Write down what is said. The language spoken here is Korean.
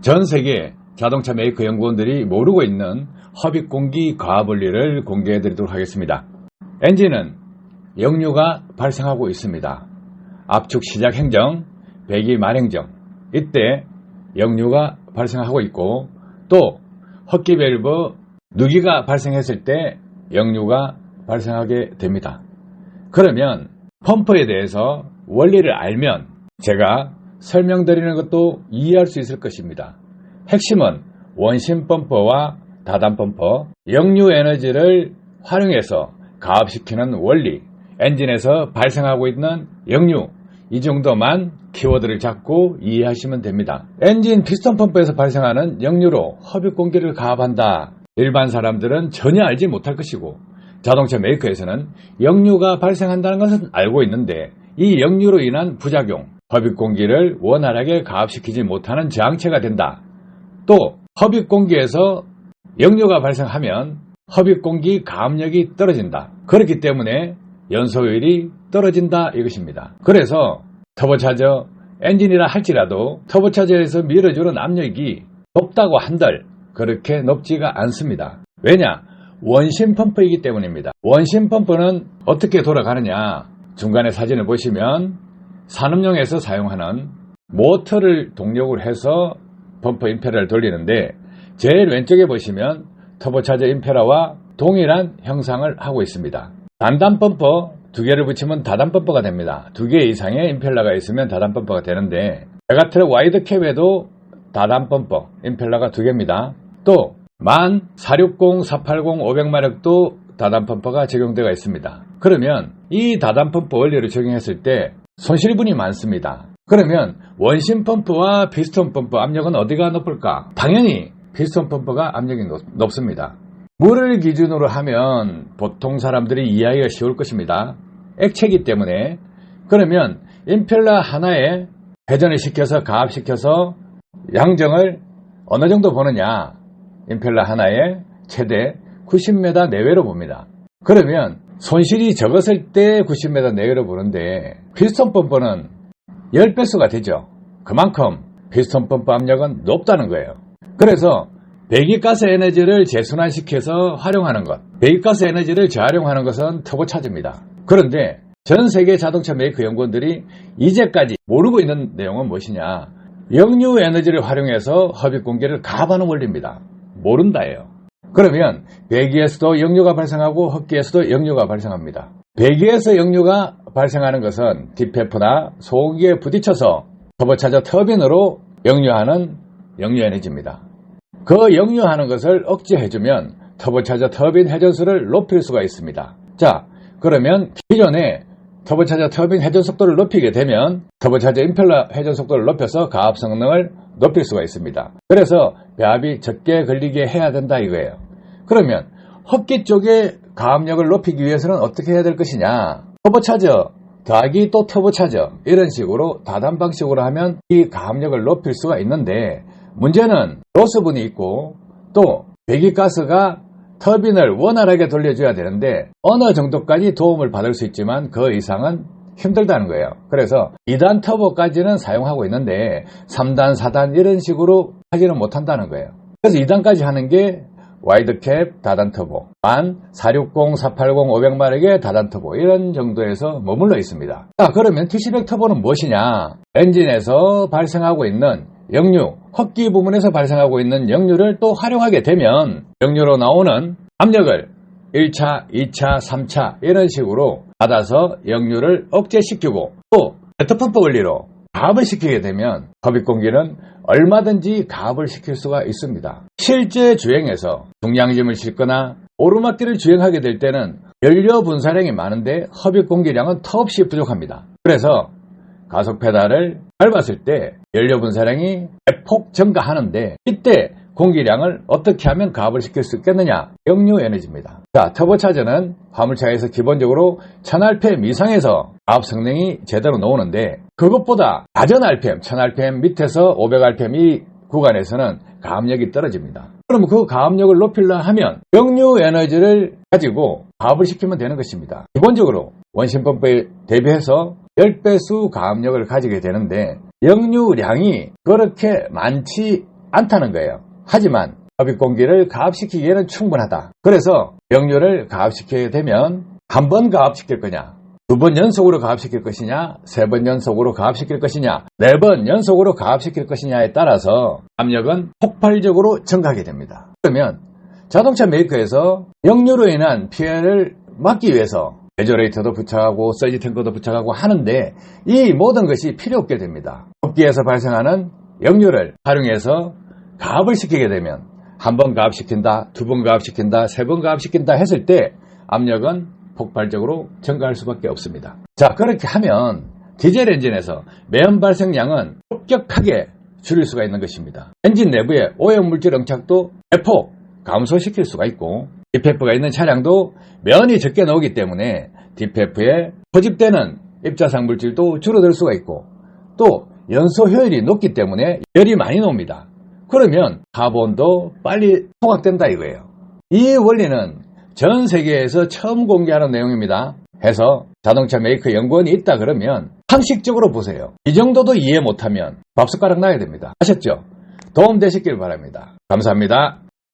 전 세계 자동차 메이커 연구원들이 모르고 있는 흡입공기 과압 원리를 공개해 드리도록 하겠습니다. 엔진은 역류가 발생하고 있습니다. 압축 시작 행정, 배기 말행정, 이때 역류가 발생하고 있고, 또 흡기 밸브 누기가 발생했을 때 역류가 발생하게 됩니다. 그러면 펌프에 대해서 원리를 알면 제가 설명드리는 것도 이해할 수 있을 것입니다. 핵심은 원심 펌프와 다단 펌프, 역류 에너지를 활용해서 가압시키는 원리, 엔진에서 발생하고 있는 역류, 이 정도만 키워드를 잡고 이해하시면 됩니다. 엔진 피스톤 펌프에서 발생하는 역류로 흡입 공기를 가압한다. 일반 사람들은 전혀 알지 못할 것이고, 자동차 메이커에서는 역류가 발생한다는 것은 알고 있는데, 이 역류로 인한 부작용, 흡입 공기를 원활하게 가압시키지 못하는 저항체가 된다. 또 흡입 공기에서 역류가 발생하면 흡입 공기 가압력이 떨어진다. 그렇기 때문에 연소율이 떨어진다 이것입니다. 그래서 터보차저 엔진이라 할지라도 터보차저에서 밀어주는 압력이 높다고 한들 그렇게 높지가 않습니다. 왜냐? 원심 펌프이기 때문입니다. 원심 펌프는 어떻게 돌아가느냐? 중간에 사진을 보시면 산업용에서 사용하는 모터를 동력으로 해서 펌프 임페라를 돌리는데, 제일 왼쪽에 보시면 터보차저 임페라와 동일한 형상을 하고 있습니다. 단단 펌프 2개를 붙이면 다단 펌프가 됩니다. 2개 이상의 임펠러가 있으면 다단 펌프가 되는데, 메가트럭 와이드 캡에도 다단 펌프 임펠러가 2개입니다. 또 460, 480, 500마력도 다단 펌프가 적용되어 있습니다. 그러면 이 다단 펌프 원리를 적용했을 때 손실분이 많습니다. 그러면 원심 펌프와 피스톤 펌프 압력은 어디가 높을까? 당연히 피스톤 펌프가 압력이 높습니다. 물을 기준으로 하면 보통 사람들이 이해하기가 쉬울 것입니다. 액체이기 때문에. 그러면 임펠러 하나에 회전을 시켜서 가압시켜서 양정을 어느 정도 보느냐? 임펠러 하나에 최대 90m 내외로 봅니다. 그러면 손실이 적었을 때 90m 내외로 보는데, 피스톤 펌프는 10배수가 되죠. 그만큼 피스톤 펌프 압력은 높다는 거예요. 그래서 배기가스 에너지를 재순환시켜서 활용하는 것, 배기가스 에너지를 재활용하는 것은 터보차저입니다. 그런데 전 세계 자동차 메이커 연구원들이 이제까지 모르고 있는 내용은 무엇이냐? 역류 에너지를 활용해서 흡입 공기를 가압하는 원리입니다. 모른다예요. 그러면 배기에서도 역류가 발생하고 흡기에서도 역류가 발생합니다. 배기에서 역류가 발생하는 것은 딥페프나 소고기에 부딪혀서 터보차저 터빈으로 역류하는 역류 에너지입니다. 그 역류하는 것을 억제해주면 터보차저 터빈 회전수를 높일 수가 있습니다. 자, 그러면 기존에 터보차저 터빈 회전 속도를 높이게 되면 터보차저 임펠러 회전 속도를 높여서 가압 성능을 높일 수가 있습니다. 그래서 배압이 적게 걸리게 해야 된다 이거예요. 그러면 흡기 쪽에 가압력을 높이기 위해서는 어떻게 해야 될 것이냐? 터보차저 더하기 또 터보차저, 이런 식으로 다단 방식으로 하면 이 가압력을 높일 수가 있는데, 문제는 로스분이 있고 또 배기가스가 터빈을 원활하게 돌려줘야 되는데 어느 정도까지 도움을 받을 수 있지만 그 이상은 힘들다는 거예요. 그래서 2단 터보까지는 사용하고 있는데 3단, 4단 이런 식으로 하지는 못한다는 거예요. 그래서 2단까지 하는 게 와이드캡 다단 터보, 460, 480, 500마력의 다단 터보, 이런 정도에서 머물러 있습니다. 자, 그러면 TC100 터보는 무엇이냐? 엔진에서 발생하고 있는 역류, 흡기 부분에서 발생하고 있는 역류를 또 활용하게 되면 역류로 나오는 압력을 1차, 2차, 3차 이런 식으로 받아서 역류를 억제시키고, 또 제트펌프 원리로 가압을 시키게 되면 흡입 공기는 얼마든지 가압을 시킬 수가 있습니다. 실제 주행에서 중량짐을 싣거나 오르막길을 주행하게 될 때는 연료 분사량이 많은데 흡입 공기량은 턱없이 부족합니다. 그래서 가속 페달을 밟았을 때 연료 분사량이 대폭 증가하는데, 이때 공기량을 어떻게 하면 가압을 시킬 수 있겠느냐? 역류 에너지입니다. 자, 터보차저는 화물차에서 기본적으로 1000rpm 이상에서 가압 성능이 제대로 나오는데, 그것보다 낮은 rpm, 1000rpm 밑에서 500rpm 이 구간에서는 가압력이 떨어집니다. 그럼 그 가압력을 높이려 하면 역류 에너지를 가지고 가압을 시키면 되는 것입니다. 기본적으로 원심 펌프에 대비해서 10배수 가압력을 가지게 되는데, 역류량이 그렇게 많지 않다는 거예요. 하지만 흡입공기를 가압시키기에는 충분하다. 그래서 역류를 가압시켜야 되면 한 번 가압시킬 거냐, 2번 연속으로 가압시킬 것이냐, 3번 연속으로 가압시킬 것이냐, 4번 연속으로 가압시킬 것이냐에 따라서 압력은 폭발적으로 증가하게 됩니다. 그러면 자동차 메이커에서 역류로 인한 피해를 막기 위해서 레저레이터도 부착하고 서지 탱커도 부착하고 하는데 이 모든 것이 필요 없게 됩니다. 흡기에서 발생하는 역류를 활용해서 가압을 시키게 되면 한 번 가압시킨다, 2번 가압시킨다, 3번 가압시킨다 했을 때 압력은 폭발적으로 증가할 수밖에 없습니다. 자, 그렇게 하면 디젤 엔진에서 매연 발생량은 급격하게 줄일 수가 있는 것입니다. 엔진 내부의 오염물질 응착도 대폭 감소시킬 수가 있고 DPF가 있는 차량도 매연이 적게 나오기 때문에 DPF에 포집되는 입자상 물질도 줄어들 수가 있고 또 연소 효율이 높기 때문에 열이 많이 나옵니다. 그러면 카본도 빨리 통합된다 이거예요. 이 원리는 전 세계에서 처음 공개하는 내용입니다. 해서 자동차 메이커 연구원이 있다 그러면 상식적으로 보세요. 이 정도도 이해 못하면 밥숟가락 놔야 됩니다. 아셨죠? 도움 되셨길 바랍니다. 감사합니다.